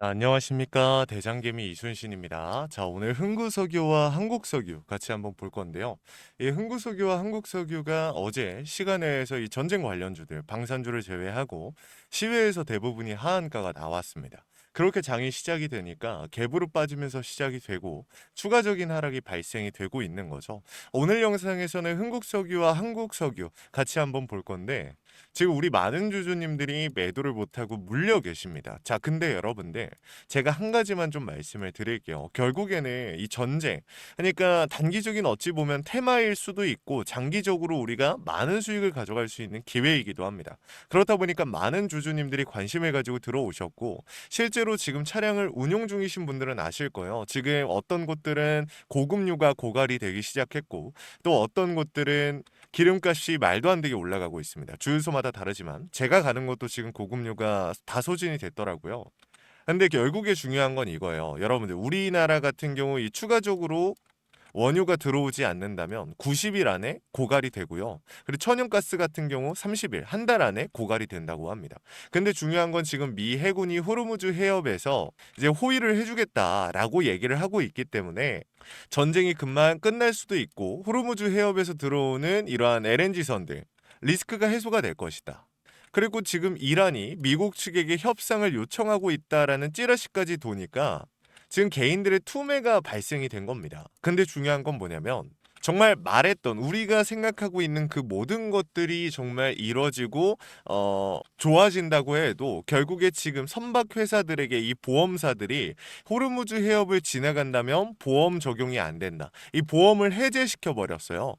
안녕하십니까. 대장개미 이순신입니다. 자, 오늘 흥구석유와 한국석유 같이 한번 볼 건데요. 이 흥구석유와 한국석유가 어제 시간에서 이 전쟁 관련주들, 방산주를 제외하고 시외에서 대부분이 하한가가 나왔습니다. 그렇게 장이 시작이 되니까 갭으로 빠지면서 시작이 되고 추가적인 하락이 발생이 되고 있는 거죠. 오늘 영상에서는 흥국석유와 한국석유 같이 한번 볼 건데 지금 우리 많은 주주님들이 매도를 못하고 물려 계십니다. 자, 근데 여러분들 제가 한 가지만 좀 말씀을 드릴게요. 결국에는 이 전쟁, 그러니까 단기적인 어찌 보면 테마일 수도 있고 장기적으로 우리가 많은 수익을 가져갈 수 있는 기회이기도 합니다. 그렇다 보니까 많은 주주님들이 관심을 가지고 들어오셨고 실제로 지금 차량을 운용 중이신 분들은 아실 거예요. 지금 어떤 곳들은 고급류가 고갈이 되기 시작했고 또 어떤 곳들은 기름값이 말도 안 되게 올라가고 있습니다. 주유소마다 다르지만 제가 가는 곳도 지금 고급류가 다 소진이 됐더라고요. 근데 결국에 중요한 건 이거예요. 여러분들 우리나라 같은 경우 이 추가적으로 원유가 들어오지 않는다면 90일 안에 고갈이 되고요. 그리고 천연가스 같은 경우 30일, 한 달 안에 고갈이 된다고 합니다. 근데 중요한 건 지금 미 해군이 호르무즈 해협에서 이제 호위를 해주겠다라고 얘기를 하고 있기 때문에 전쟁이 금방 끝날 수도 있고 호르무즈 해협에서 들어오는 이러한 LNG선들 리스크가 해소가 될 것이다. 그리고 지금 이란이 미국 측에게 협상을 요청하고 있다라는 찌라시까지 도니까 지금 개인들의 투매가 발생이 된 겁니다. 근데 중요한 건 뭐냐면 정말 말했던 우리가 생각하고 있는 그 모든 것들이 정말 이뤄지고 좋아진다고 해도 결국에 지금 선박 회사들에게 이 보험사들이 호르무즈 해협을 지나간다면 보험 적용이 안 된다. 이 보험을 해제시켜 버렸어요.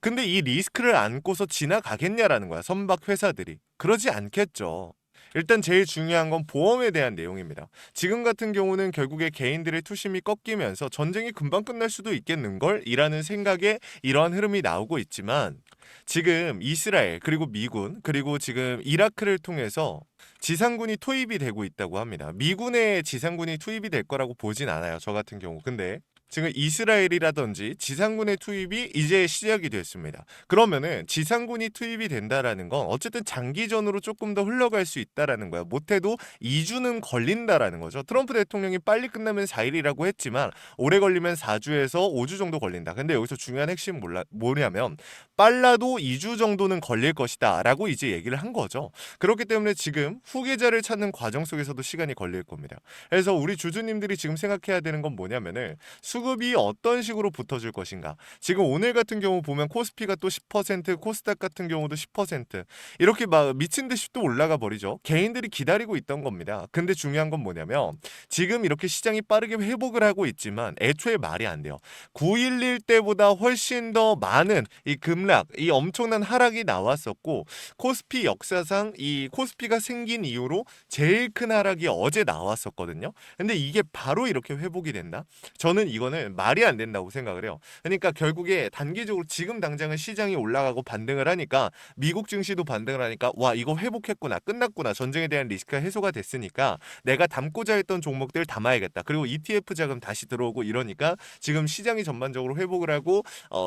근데 이 리스크를 안고서 지나가겠냐라는 거야, 선박 회사들이. 그러지 않겠죠. 일단 제일 중요한 건 보험에 대한 내용입니다. 지금 같은 경우는 결국에 개인들의 투심이 꺾이면서 전쟁이 금방 끝날 수도 있겠는걸? 이라는 생각에 이러한 흐름이 나오고 있지만 지금 이스라엘 그리고 미군 그리고 지금 이라크를 통해서 지상군이 투입이 되고 있다고 합니다. 미군의 지상군이 투입이 될 거라고 보진 않아요. 저 같은 경우. 근데 지금 이스라엘이라든지 지상군의 투입이 이제 시작이 됐습니다. 그러면은 지상군이 투입이 된다라는 건 어쨌든 장기전으로 조금 더 흘러갈 수 있다라는 거야. 못해도 2주는 걸린다라는 거죠. 트럼프 대통령이 빨리 끝나면 4일이라고 했지만 오래 걸리면 4주에서 5주 정도 걸린다. 근데 여기서 중요한 핵심 뭐냐면 빨라도 2주 정도는 걸릴 것이다라고 이제 얘기를 한 거죠. 그렇기 때문에 지금 후계자를 찾는 과정 속에서도 시간이 걸릴 겁니다. 그래서 우리 주주님들이 지금 생각해야 되는 건 뭐냐면은 수급이 어떤 식으로 붙어줄 것인가. 지금 오늘 같은 경우 보면 코스피가 또 10%, 코스닥 같은 경우도 10% 이렇게 막 미친 듯이 또 올라가 버리죠. 개인들이 기다리고 있던 겁니다. 근데 중요한 건 뭐냐면 지금 이렇게 시장이 빠르게 회복을 하고 있지만 애초에 말이 안 돼요. 9.11 때보다 훨씬 더 많은 이 급락, 이 엄청난 하락이 나왔었고 코스피 역사상 이 코스피가 생긴 이후로 제일 큰 하락이 어제 나왔었거든요. 근데 이게 바로 이렇게 회복이 된다? 저는 이거는 말이 안 된다고 생각을 해요. 그러니까 결국에 단기적으로 지금 당장은 시장이 올라가고 반등을 하니까 미국 증시도 반등을 하니까 와 이거 회복했구나 끝났구나 전쟁에 대한 리스크가 해소가 됐으니까 내가 담고자 했던 종목들 담아야겠다. 그리고 ETF 자금 다시 들어오고 이러니까 지금 시장이 전반적으로 회복을 하고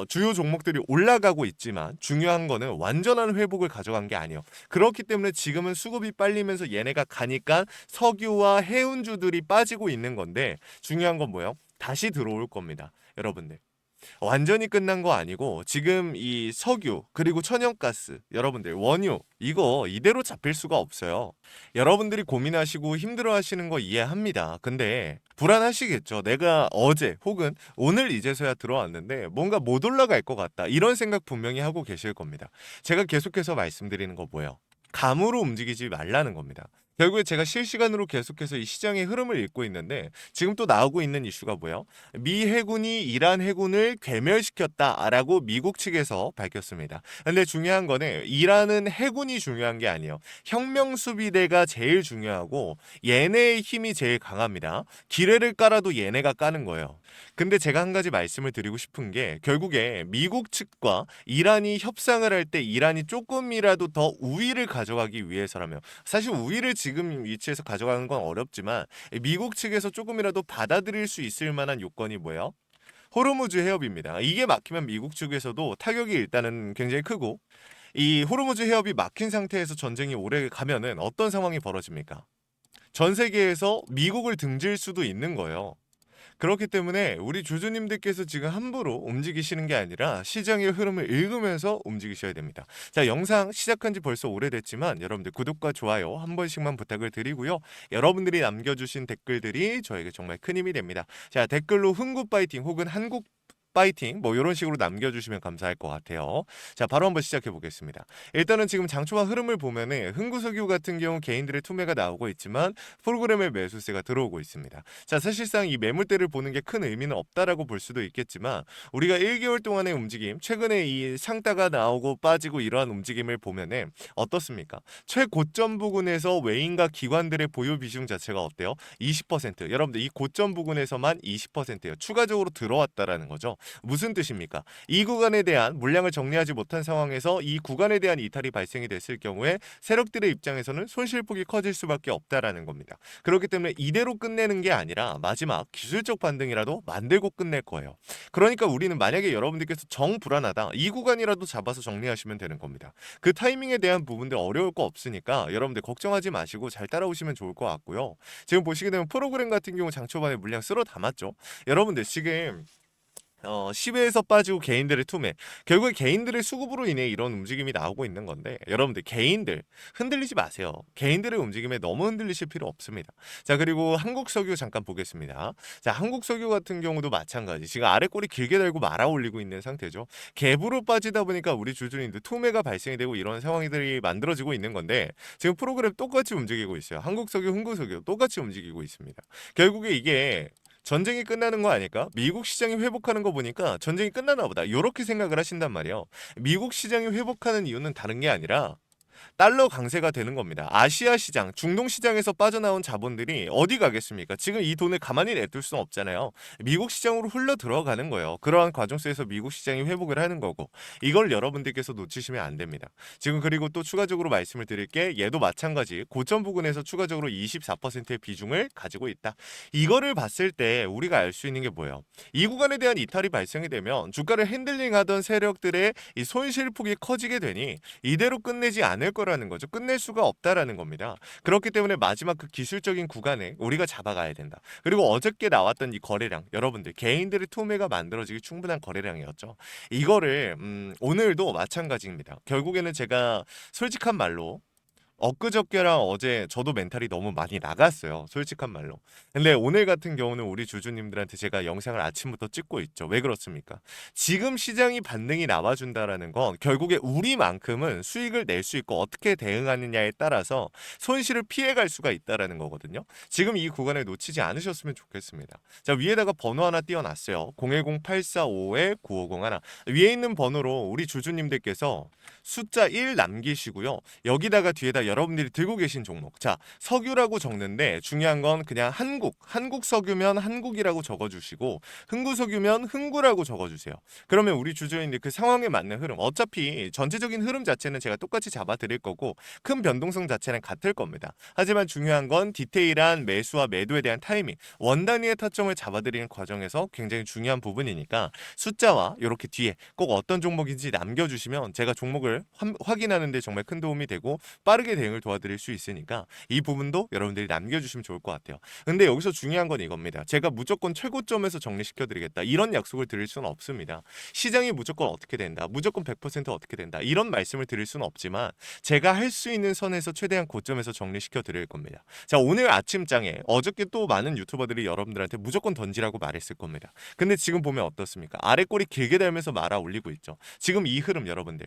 주요 종목들이 올라가고 있지만 중요한 거는 완전한 회복을 가져간 게 아니에요. 그렇기 때문에 지금은 수급이 빨리면서 얘네가 가니까 석유와 해운주들이 빠지고 있는 건데 중요한 건 뭐예요? 다시 들어올 겁니다. 여러분들. 완전히 끝난 거 아니고 지금 이 석유 그리고 천연가스 여러분들 원유 이거 이대로 잡힐 수가 없어요. 여러분들이 고민하시고 힘들어하시는 거 이해합니다. 근데 불안하시겠죠. 내가 어제 혹은 오늘 이제서야 들어왔는데 뭔가 못 올라갈 것 같다. 이런 생각 분명히 하고 계실 겁니다. 제가 계속해서 말씀드리는 거 뭐예요? 감으로 움직이지 말라는 겁니다. 결국에 제가 실시간으로 계속해서 이 시장의 흐름을 읽고 있는데 지금 또 나오고 있는 이슈가 뭐예요? 미 해군이 이란 해군을 괴멸시켰다라고 미국 측에서 밝혔습니다. 근데 중요한 거는 이란은 해군이 중요한 게 아니에요. 혁명수비대가 제일 중요하고 얘네의 힘이 제일 강합니다. 기뢰를 깔아도 얘네가 까는 거예요. 근데 제가 한 가지 말씀을 드리고 싶은 게 결국에 미국 측과 이란이 협상을 할 때 이란이 조금이라도 더 우위를 가져가기 위해서라면 사실 우위를 지금 위치에서 가져가는 건 어렵지만 미국 측에서 조금이라도 받아들일 수 있을 만한 요건이 뭐예요? 호르무즈 해협입니다. 이게 막히면 미국 측에서도 타격이 일단은 굉장히 크고 이 호르무즈 해협이 막힌 상태에서 전쟁이 오래 가면은 어떤 상황이 벌어집니까? 전 세계에서 미국을 등질 수도 있는 거예요. 그렇기 때문에 우리 주주님들께서 지금 함부로 움직이시는 게 아니라 시장의 흐름을 읽으면서 움직이셔야 됩니다. 자, 영상 시작한 지 벌써 오래됐지만 여러분들 구독과 좋아요 한 번씩만 부탁을 드리고요. 여러분들이 남겨주신 댓글들이 저에게 정말 큰 힘이 됩니다. 자, 댓글로 흥구 파이팅 혹은 한국 파이팅 뭐 이런 식으로 남겨주시면 감사할 것 같아요. 자, 바로 한번 시작해 보겠습니다. 일단은 지금 장초와 흐름을 보면은 흥구석유 같은 경우 개인들의 투매가 나오고 있지만 프로그램의 매수세가 들어오고 있습니다. 자, 사실상 이 매물대를 보는 게 큰 의미는 없다라고 볼 수도 있겠지만 우리가 1개월 동안의 움직임, 최근에 이 상따가 나오고 빠지고 이러한 움직임을 보면은 어떻습니까? 최고점 부근에서 외인과 기관들의 보유 비중 자체가 어때요? 20%. 여러분들 이 고점 부근에서만 20%예요. 추가적으로 들어왔다라는 거죠. 무슨 뜻입니까? 이 구간에 대한 물량을 정리하지 못한 상황에서 이 구간에 대한 이탈이 발생이 됐을 경우에 세력들의 입장에서는 손실폭이 커질 수밖에 없다라는 겁니다. 그렇기 때문에 이대로 끝내는 게 아니라 마지막 기술적 반등이라도 만들고 끝낼 거예요. 그러니까 우리는 만약에 여러분들께서 정 불안하다, 이 구간이라도 잡아서 정리하시면 되는 겁니다. 그 타이밍에 대한 부분들 어려울 거 없으니까 여러분들 걱정하지 마시고 잘 따라오시면 좋을 것 같고요. 지금 보시게 되면 프로그램 같은 경우 장초반에 물량 쓸어 담았죠. 여러분들 지금 10회에서 빠지고 개인들의 투매, 결국에 개인들의 수급으로 인해 이런 움직임이 나오고 있는 건데 여러분들 개인들 흔들리지 마세요. 개인들의 움직임에 너무 흔들리실 필요 없습니다. 자, 그리고 한국석유 잠깐 보겠습니다. 자, 한국석유 같은 경우도 마찬가지 지금 아래 꼬리 길게 달고 말아 올리고 있는 상태죠. 갭으로 빠지다 보니까 우리 주주님들 투매가 발생이 되고 이런 상황들이 만들어지고 있는 건데 지금 프로그램 똑같이 움직이고 있어요. 한국석유, 흥구석유 똑같이 움직이고 있습니다. 결국에 이게 전쟁이 끝나는 거 아닐까? 미국 시장이 회복하는 거 보니까 전쟁이 끝나나 보다. 이렇게 생각을 하신단 말이에요. 미국 시장이 회복하는 이유는 다른 게 아니라 달러 강세가 되는 겁니다. 아시아 시장, 중동 시장에서 빠져나온 자본들이 어디 가겠습니까? 지금 이 돈을 가만히 냅둘 수는 없잖아요. 미국 시장으로 흘러 들어가는 거예요. 그러한 과정 속에서 미국 시장이 회복을 하는 거고 이걸 여러분들께서 놓치시면 안 됩니다. 지금 그리고 또 추가적으로 말씀을 드릴게 얘도 마찬가지 고점 부근에서 추가적으로 24%의 비중을 가지고 있다. 이거를 봤을 때 우리가 알 수 있는 게 뭐예요? 이 구간에 대한 이탈이 발생이 되면 주가를 핸들링하던 세력들의 이 손실폭이 커지게 되니 이대로 끝내지 않을 거라는 거죠. 끝낼 수가 없다라는 겁니다. 그렇기 때문에 마지막 그 기술적인 구간에 우리가 잡아가야 된다. 그리고 어저께 나왔던 이 거래량, 여러분들 개인들의 투매가 만들어지기 충분한 거래량이었죠. 이거를 오늘도 마찬가지입니다. 결국에는 제가 솔직한 말로 엊그저께랑 어제 저도 멘탈이 너무 많이 나갔어요. 솔직한 말로. 근데 오늘 같은 경우는 우리 주주님들한테 제가 영상을 아침부터 찍고 있죠. 왜 그렇습니까? 지금 시장이 반등이 나와준다라는 건 결국에 우리만큼은 수익을 낼 수 있고 어떻게 대응하느냐에 따라서 손실을 피해갈 수가 있다라는 거거든요. 지금 이 구간을 놓치지 않으셨으면 좋겠습니다. 자, 위에다가 번호 하나 띄워놨어요. 010-845-9501. 위에 있는 번호로 우리 주주님들께서 숫자 1 남기시고요. 여기다가 뒤에다 여러분들이 들고 계신 종목. 자, 석유라고 적는데 중요한 건 그냥 한국 석유면 한국이라고 적어주시고 흥구석유면 흥구라고 적어주세요. 그러면 우리 주주님들 그 상황에 맞는 흐름, 어차피 전체적인 흐름 자체는 제가 똑같이 잡아드릴 거고 큰 변동성 자체는 같을 겁니다. 하지만 중요한 건 디테일한 매수와 매도에 대한 타이밍, 원 단위의 타점을 잡아드리는 과정에서 굉장히 중요한 부분이니까 숫자와 이렇게 뒤에 꼭 어떤 종목인지 남겨주시면 제가 종목을 확인하는 데 정말 큰 도움이 되고 빠르게 대응을 도와드릴 수 있으니까 이 부분도 여러분들이 남겨주시면 좋을 것 같아요. 근데 여기서 중요한 건 이겁니다. 제가 무조건 최고점에서 정리시켜드리겠다 이런 약속을 드릴 수는 없습니다. 시장이 무조건 어떻게 된다, 무조건 100% 어떻게 된다 이런 말씀을 드릴 수는 없지만 제가 할 수 있는 선에서 최대한 고점에서 정리시켜 드릴 겁니다. 자, 오늘 아침장에 어저께 또 많은 유튜버들이 여러분들한테 무조건 던지라고 말했을 겁니다. 근데 지금 보면 어떻습니까? 아래 꼬리 길게 달면서 말아 올리고 있죠. 지금 이 흐름 여러분들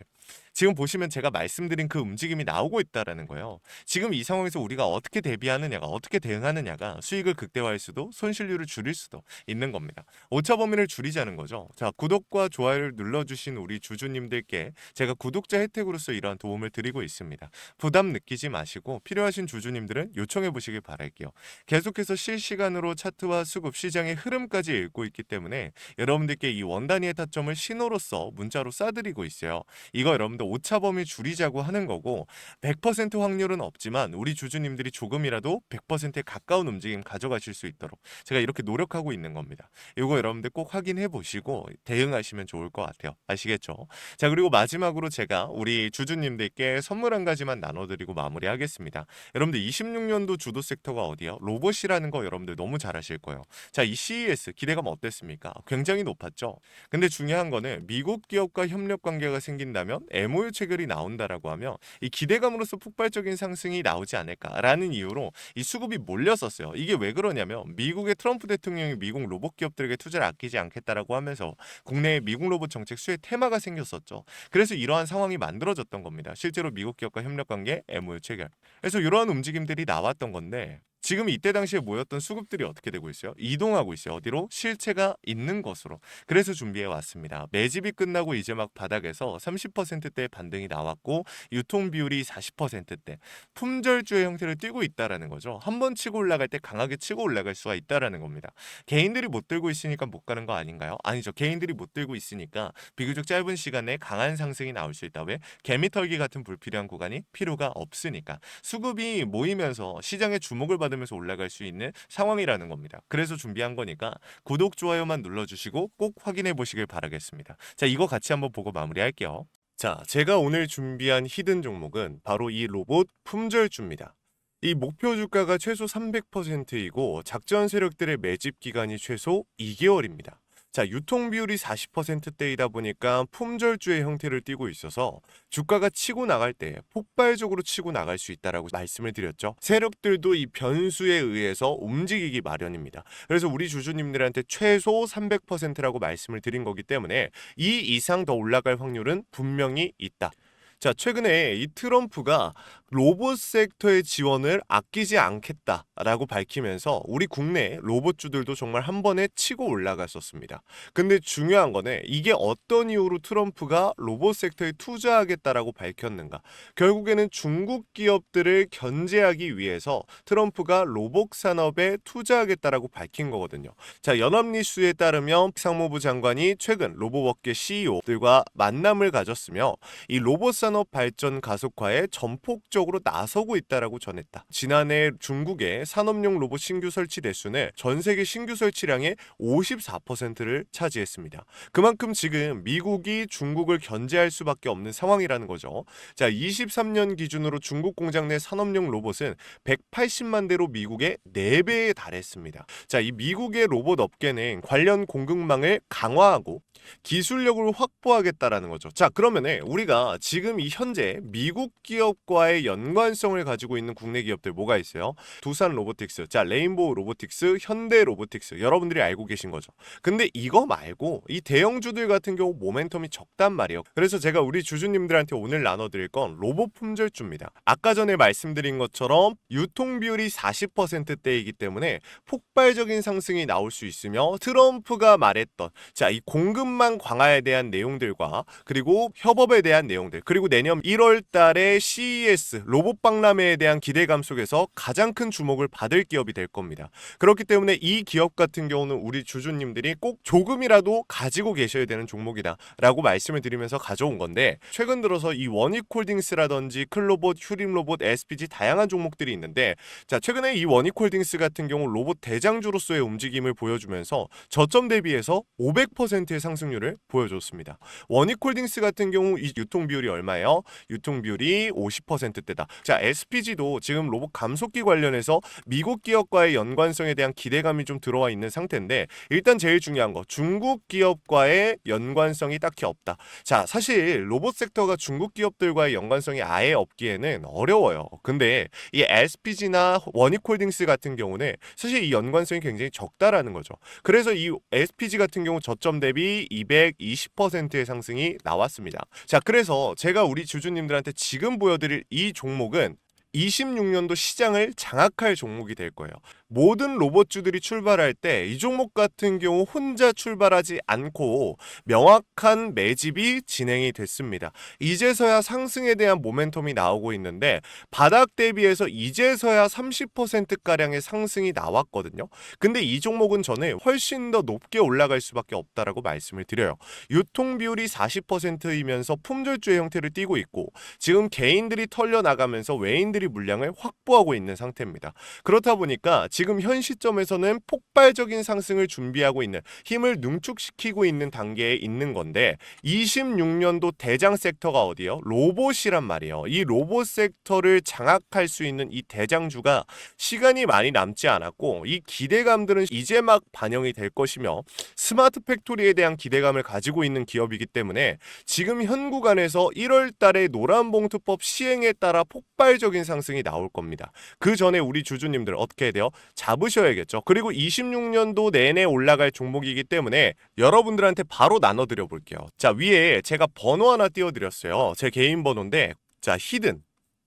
지금 보시면 제가 말씀드린 그 움직임이 나오고 있다라는 거예요. 지금 이 상황에서 우리가 어떻게 대비하느냐가, 어떻게 대응하느냐가 수익을 극대화할 수도 손실률을 줄일 수도 있는 겁니다. 오차 범위를 줄이자는 거죠. 자, 구독과 좋아요를 눌러주신 우리 주주님들께 제가 구독자 혜택으로서 이러한 도움을 드리고 있습니다. 부담 느끼지 마시고 필요하신 주주님들은 요청해 보시길 바랄게요. 계속해서 실시간으로 차트와 수급, 시장의 흐름까지 읽고 있기 때문에 여러분들께 이 원단위의 타점을 신호로서 문자로 쏴드리고 있어요. 이거 여러분들 오차 범위 줄이자고 하는 거고 100% 100% 확률은 없지만 우리 주주님들이 조금이라도 100%에 가까운 움직임 가져가실 수 있도록 제가 이렇게 노력하고 있는 겁니다. 이거 여러분들 꼭 확인해 보시고 대응하시면 좋을 것 같아요. 아시겠죠? 자, 그리고 마지막으로 제가 우리 주주님들께 선물 한 가지만 나눠드리고 마무리하겠습니다. 여러분들 26년도 주도 섹터가 어디요? 로봇이라는 거 여러분들 너무 잘 아실 거예요. 자, 이 CES 기대감 어땠습니까? 굉장히 높았죠. 근데 중요한 거는 미국 기업과 협력 관계가 생긴다면 MOU 체결이 나온다라고 하면 이 기대감으로서 폭발적인 상승이 나오지 않을까라는 이유로 이 수급이 몰렸었어요. 이게 왜 그러냐면 미국의 트럼프 대통령이 미국 로봇 기업들에게 투자를 아끼지 않겠다라고 하면서 국내에 미국 로봇 정책 수혜 테마가 생겼었죠. 그래서 이러한 상황이 만들어졌던 겁니다. 실제로 미국 기업과 협력 관계 MOU 체결. 그래서 이러한 움직임들이 나왔던 건데 지금 이때 당시에 모였던 수급들이 어떻게 되고 있어요? 이동하고 있어요. 어디로? 실체가 있는 곳으로. 그래서 준비해 왔습니다. 매집이 끝나고 이제 막 바닥에서 30%대의 반등이 나왔고 유통 비율이 40%대. 품절주의 형태를 띠고 있다라는 거죠. 한 번 치고 올라갈 때 강하게 치고 올라갈 수가 있다라는 겁니다. 개인들이 못 들고 있으니까 못 가는 거 아닌가요? 아니죠. 개인들이 못 들고 있으니까 비교적 짧은 시간에 강한 상승이 나올 수 있다. 왜? 개미털기 같은 불필요한 구간이 필요가 없으니까. 수급이 모이면서 시장의 주목을 받으면서 올라갈 수 있는 상황이라는 겁니다. 그래서 준비한 거니까 구독, 좋아요만 눌러주시고 꼭 확인해 보시길 바라겠습니다. 자, 이거 같이 한번 보고 마무리할게요. 자, 제가 오늘 준비한 히든 종목은 바로 이 로봇 품절주입니다. 이 목표 주가가 최소 300%이고 작전 세력들의 매집 기간이 최소 2개월입니다. 자, 유통 비율이 40%대이다 보니까 품절주의 형태를 띠고 있어서 주가가 치고 나갈 때 폭발적으로 치고 나갈 수 있다라고 말씀을 드렸죠. 세력들도 이 변수에 의해서 움직이기 마련입니다. 그래서 우리 주주님들한테 최소 300%라고 말씀을 드린 거기 때문에 이 이상 더 올라갈 확률은 분명히 있다. 자, 최근에 이 트럼프가 로봇 섹터의 지원을 아끼지 않겠다라고 밝히면서 우리 국내 로봇주들도 정말 한 번에 치고 올라갔었습니다. 근데 중요한 거는 이게 어떤 이유로 트럼프가 로봇 섹터에 투자하겠다라고 밝혔는가? 결국에는 중국 기업들을 견제하기 위해서 트럼프가 로봇 산업에 투자하겠다라고 밝힌 거거든요. 자, 연합뉴스에 따르면 상무부 장관이 최근 로봇업계 CEO들과 만남을 가졌으며 이 로봇 산업 발전 가속화에 전폭적으로 나서고 있다라고 전했다. 지난해 중국의 산업용 로봇 신규 설치 대수는 전 세계 신규 설치량의 54%를 차지했습니다. 그만큼 지금 미국이 중국을 견제할 수밖에 없는 상황이라는 거죠. 자, 23년 기준으로 중국 공장 내 산업용 로봇은 180만 대로 미국의 4배에 달했습니다. 자, 이 미국의 로봇 업계는 관련 공급망을 강화하고 기술력을 확보하겠다라는 거죠. 자, 그러면은 우리가 지금 이 현재 미국 기업과의 연관성을 가지고 있는 국내 기업들 뭐가 있어요? 두산 로보틱스, 자, 레인보우 로보틱스, 현대 로보틱스, 여러분들이 알고 계신 거죠. 근데 이거 말고 이 대형주들 같은 경우 모멘텀이 적단 말이에요. 그래서 제가 우리 주주님들한테 오늘 나눠드릴 건 로봇 품절주입니다. 아까 전에 말씀드린 것처럼 유통 비율이 40%대이기 때문에 폭발적인 상승이 나올 수 있으며 트럼프가 말했던 자, 이 공급망 강화에 대한 내용들과 그리고 협업에 대한 내용들 그리고 내년 1월 달에 CES 로봇 박람회에 대한 기대감 속에서 가장 큰 주목을 받을 기업이 될 겁니다. 그렇기 때문에 이 기업 같은 경우는 우리 주주님들이 꼭 조금이라도 가지고 계셔야 되는 종목이다 라고 말씀을 드리면서 가져온 건데 최근 들어서 이 원익홀딩스라든지 클로봇, 휴림로봇, SPG 다양한 종목들이 있는데 자, 최근에 이 원익홀딩스 같은 경우 로봇 대장주로서의 움직임을 보여주면서 저점 대비해서 500%의 상승률을 보여줬습니다. 원익홀딩스 같은 경우 이 유통 비율이 얼마예요? 유통 비율이 50%대다. 자, SPG도 지금 로봇 감속기 관련해서 미국 기업과의 연관성에 대한 기대감이 좀 들어와 있는 상태인데 일단 제일 중요한 거 중국 기업과의 연관성이 딱히 없다. 자, 사실 로봇 섹터가 중국 기업들과의 연관성이 아예 없기에는 어려워요. 근데 이 SPG나 원익홀딩스 같은 경우는 사실 이 연관성이 굉장히 적다라는 거죠. 그래서 이 SPG 같은 경우 저점 대비 220%의 상승이 나왔습니다. 자, 그래서 제가 우리 주주님들한테 지금 보여드릴 이 종목은 26년도 시장을 장악할 종목이 될 거예요. 모든 로봇주들이 출발할 때 이 종목 같은 경우 혼자 출발하지 않고 명확한 매집이 진행이 됐습니다. 이제서야 상승에 대한 모멘텀이 나오고 있는데 바닥 대비해서 이제서야 30%가량의 상승이 나왔거든요. 근데 이 종목은 저는 훨씬 더 높게 올라갈 수밖에 없다라고 말씀을 드려요. 유통 비율이 40%이면서 품절주의 형태를 띠고 있고 지금 개인들이 털려 나가면서 외인들이 물량을 확보하고 있는 상태입니다. 그렇다 보니까 지금 현 시점에서는 폭발적인 상승을 준비하고 있는, 힘을 능축시키고 있는 단계에 있는 건데 26년도 대장 섹터가 어디요? 로봇이란 말이에요. 이 로봇 섹터를 장악할 수 있는 이 대장주가 시간이 많이 남지 않았고 이 기대감들은 이제 막 반영이 될 것이며 스마트 팩토리에 대한 기대감을 가지고 있는 기업이기 때문에 지금 현 구간에서 1월 달에 노란봉투법 시행에 따라 폭발적인 상승이 나올 겁니다. 그 전에 우리 주주님들 어떻게 해야 돼요? 잡으셔야겠죠. 그리고 26년도 내내 올라갈 종목이기 때문에 여러분들한테 바로 나눠드려 볼게요. 자, 위에 제가 번호 하나 띄워드렸어요. 제 개인 번호인데, 자,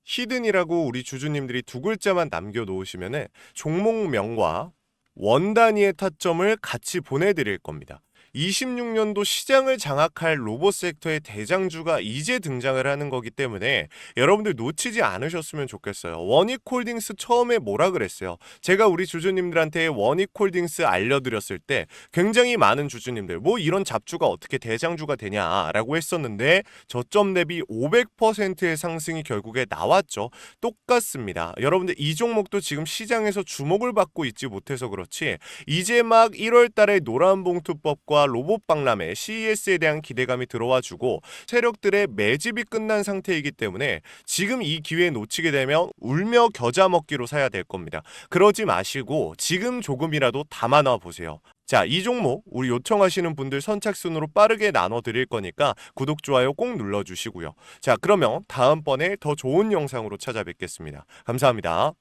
히든이라고 우리 주주님들이 두 글자만 남겨놓으시면은 종목명과 원 단위의 타점을 같이 보내드릴 겁니다. 26년도 시장을 장악할 로봇 섹터의 대장주가 이제 등장을 하는 거기 때문에 여러분들 놓치지 않으셨으면 좋겠어요. 원익홀딩스 처음에 뭐라 그랬어요? 제가 우리 주주님들한테 원익홀딩스 알려드렸을 때 굉장히 많은 주주님들 뭐 이런 잡주가 어떻게 대장주가 되냐라고 했었는데 저점 대비 500%의 상승이 결국에 나왔죠. 똑같습니다. 여러분들 이 종목도 지금 시장에서 주목을 받고 있지 못해서 그렇지 이제 막 1월 달에 노란봉투법과 로봇 박람회 CES에 대한 기대감이 들어와주고 세력들의 매집이 끝난 상태이기 때문에 지금 이 기회 놓치게 되면 울며 겨자 먹기로 사야 될 겁니다. 그러지 마시고 지금 조금이라도 담아놔 보세요. 자, 이 종목 우리 요청하시는 분들 선착순으로 빠르게 나눠드릴 거니까 구독, 좋아요 꼭 눌러주시고요. 자, 그러면 다음번에 더 좋은 영상으로 찾아뵙겠습니다. 감사합니다.